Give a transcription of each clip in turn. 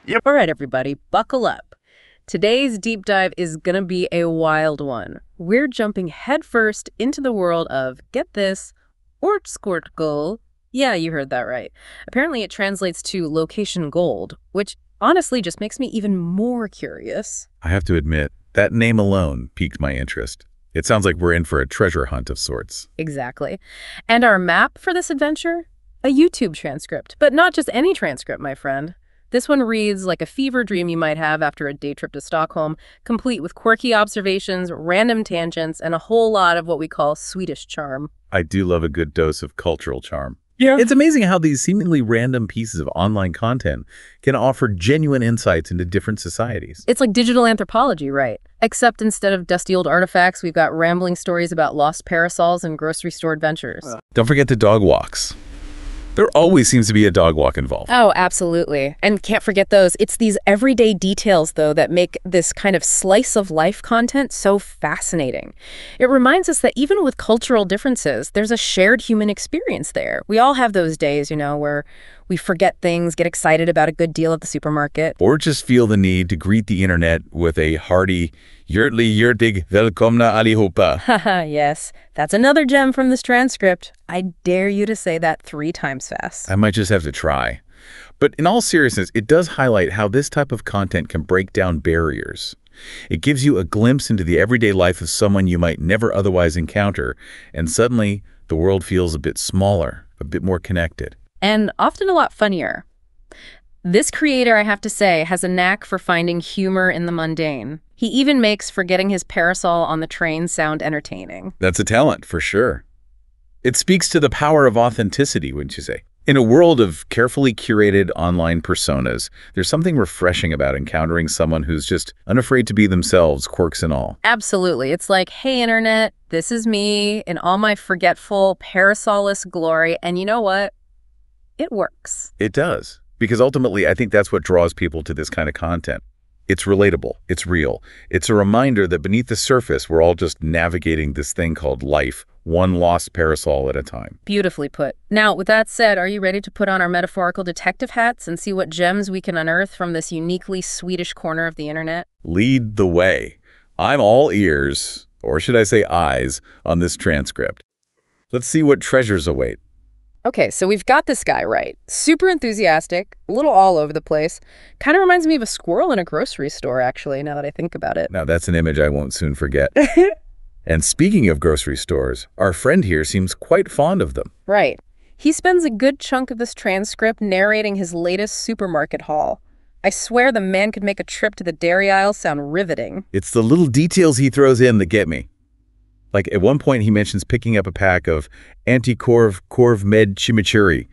Yep. All right, everybody, buckle up. Today's deep dive is going to be a wild one. We're jumping headfirst into the world of, get this, ortskortguld. Yeah, you heard that right. Apparently it translates to location gold, which honestly just makes me even more curious. I have to admit, that name alone piqued my interest. It sounds like we're in for a treasure hunt of sorts. Exactly. And our map for this adventure? A YouTube transcript, but not just any transcript, my friend. This one reads like a fever dream you might have after a day trip to Stockholm, complete with quirky observations, random tangents, and a whole lot of what we call Swedish charm. I do love a good dose of cultural charm. Yeah. It's amazing how these seemingly random pieces of online content can offer genuine insights into different societies. It's like digital anthropology, right? Except instead of dusty old artifacts, we've got rambling stories about lost parasols and grocery store adventures. Don't forget the dog walks. There always seems to be a dog walk involved. Oh, absolutely. And can't forget those. It's these everyday details, though, that make this kind of slice of life content so fascinating. It reminds us that even with cultural differences, there's a shared human experience there. We all have those days, where we forget things, get excited about a good deal at the supermarket. Or just feel the need to greet the internet with a hearty, hjärtlig välkomna allihopa. Haha, yes. That's another gem from this transcript. I dare you to say that 3 times fast. I might just have to try. But in all seriousness, it does highlight how this type of content can break down barriers. It gives you a glimpse into the everyday life of someone you might never otherwise encounter, and suddenly the world feels a bit smaller, a bit more connected. And often a lot funnier. This creator, I have to say, has a knack for finding humor in the mundane. He even makes forgetting his parasol on the train sound entertaining. That's a talent, for sure. It speaks to the power of authenticity, wouldn't you say? In a world of carefully curated online personas, there's something refreshing about encountering someone who's just unafraid to be themselves, quirks and all. Absolutely. It's like, hey, internet, this is me in all my forgetful, parasolless glory. And you know what? It works. It does. Because ultimately, I think that's what draws people to this kind of content. It's relatable. It's real. It's a reminder that beneath the surface, we're all just navigating this thing called life, one lost parasol at a time. Beautifully put. Now, with that said, are you ready to put on our metaphorical detective hats and see what gems we can unearth from this uniquely Swedish corner of the internet? Lead the way. I'm all ears, or should I say eyes, on this transcript. Let's see what treasures await. Okay, so we've got this guy, right? Super enthusiastic, a little all over the place. Kind of reminds me of a squirrel in a grocery store, actually, now that I think about it. Now, that's an image I won't soon forget. And speaking of grocery stores, our friend here seems quite fond of them. Right. He spends a good chunk of this transcript narrating his latest supermarket haul. I swear the man could make a trip to the dairy aisle sound riveting. It's the little details he throws in that get me. Like at one point he mentions picking up a pack of anti-korv med chimichurri.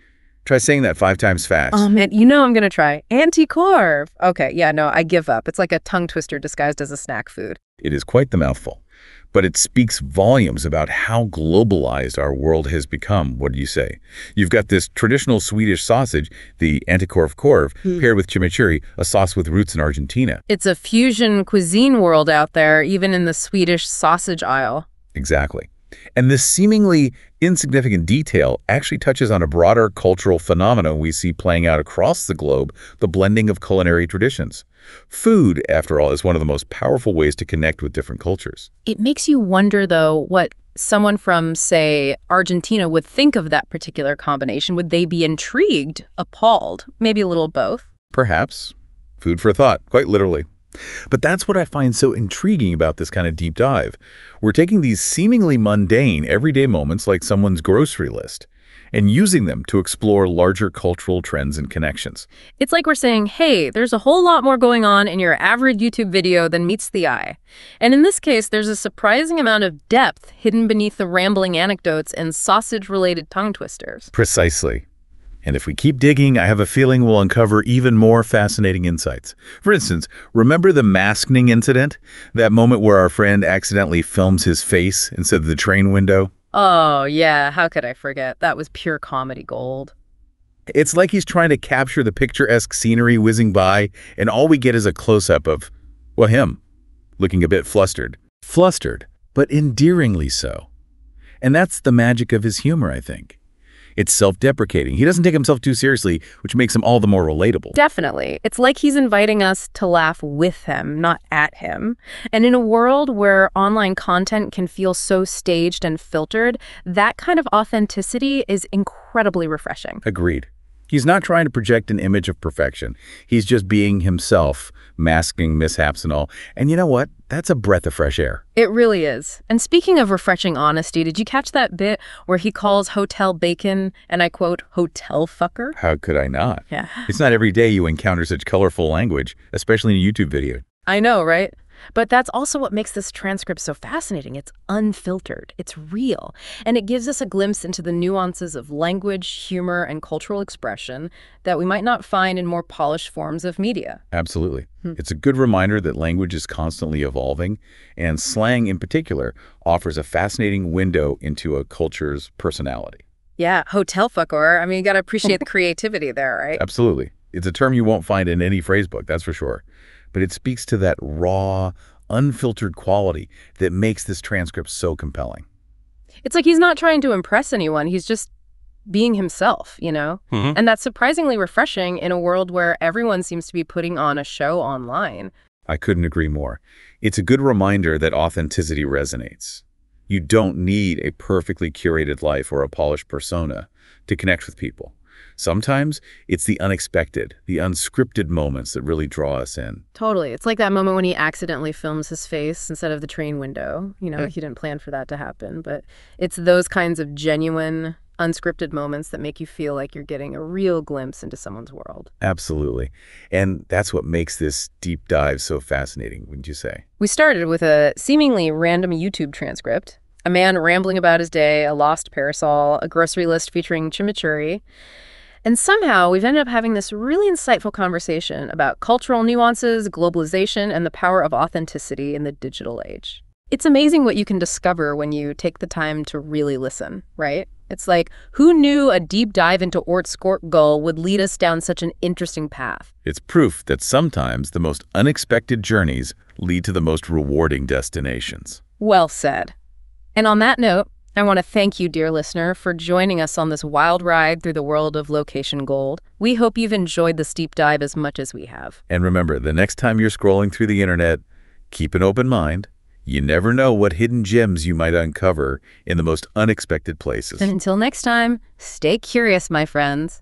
Try saying that 5 times fast. Oh man, I'm gonna try. Anti-korv. Okay, yeah, no, I give up. It's like a tongue twister disguised as a snack food. It is quite the mouthful. But it speaks volumes about how globalized our world has become. What do you say? You've got this traditional Swedish sausage, the anti-korv, paired with chimichurri, a sauce with roots in Argentina. It's a fusion cuisine world out there, even in the Swedish sausage aisle. Exactly. And this seemingly insignificant detail actually touches on a broader cultural phenomenon we see playing out across the globe, the blending of culinary traditions. Food, after all, is one of the most powerful ways to connect with different cultures. It makes you wonder, though, what someone from, say, Argentina would think of that particular combination. Would they be intrigued, appalled, maybe a little both? Perhaps. Food for thought, quite literally. But that's what I find so intriguing about this kind of deep dive. We're taking these seemingly mundane, everyday moments like someone's grocery list and using them to explore larger cultural trends and connections. It's like we're saying, hey, there's a whole lot more going on in your average YouTube video than meets the eye. And in this case, there's a surprising amount of depth hidden beneath the rambling anecdotes and sausage-related tongue twisters. Precisely. And if we keep digging, I have a feeling we'll uncover even more fascinating insights. For instance, remember the masking incident? That moment where our friend accidentally films his face instead of the train window? Oh, yeah. How could I forget? That was pure comedy gold. It's like he's trying to capture the picturesque scenery whizzing by, and all we get is a close-up of, well, him, looking a bit flustered. Flustered, but endearingly so. And that's the magic of his humor, I think. It's self-deprecating. He doesn't take himself too seriously, which makes him all the more relatable. Definitely. It's like he's inviting us to laugh with him, not at him. And in a world where online content can feel so staged and filtered, that kind of authenticity is incredibly refreshing. Agreed. He's not trying to project an image of perfection. He's just being himself, masking mishaps and all. And you know what? That's a breath of fresh air. It really is. And speaking of refreshing honesty, did you catch that bit where he calls hotel bacon, and I quote, hotel fucker? How could I not? Yeah. It's not every day you encounter such colorful language, especially in a YouTube video. I know, right? But that's also what makes this transcript so fascinating. It's unfiltered, it's real, and it gives us a glimpse into the nuances of language, humor, and cultural expression that we might not find in more polished forms of media. Absolutely. It's a good reminder that language is constantly evolving, and slang in particular offers a fascinating window into a culture's personality. Yeah, hotel fucker. I mean, you got to appreciate the creativity there, right? Absolutely. It's a term you won't find in any phrase book, that's for sure. But it speaks to that raw, unfiltered quality that makes this transcript so compelling. It's like he's not trying to impress anyone. He's just being himself, you know? And that's surprisingly refreshing in a world where everyone seems to be putting on a show online. I couldn't agree more. It's a good reminder that authenticity resonates. You don't need a perfectly curated life or a polished persona to connect with people. Sometimes it's the unexpected, the unscripted moments that really draw us in. Totally. It's like that moment when he accidentally films his face instead of the train window. You know, he didn't plan for that to happen. But it's those kinds of genuine, unscripted moments that make you feel like you're getting a real glimpse into someone's world. Absolutely. And that's what makes this deep dive so fascinating, wouldn't you say? We started with a seemingly random YouTube transcript, a man rambling about his day, a lost parasol, a grocery list featuring chimichurri. And somehow we've ended up having this really insightful conversation about cultural nuances, globalization, and the power of authenticity in the digital age. It's amazing what you can discover when you take the time to really listen, right? It's like, who knew a deep dive into Ortskort would lead us down such an interesting path? It's proof that sometimes the most unexpected journeys lead to the most rewarding destinations. Well said. And on that note, I want to thank you, dear listener, for joining us on this wild ride through the world of location gold. We hope you've enjoyed this deep dive as much as we have. And remember, the next time you're scrolling through the internet, keep an open mind. You never know what hidden gems you might uncover in the most unexpected places. And until next time, stay curious, my friends.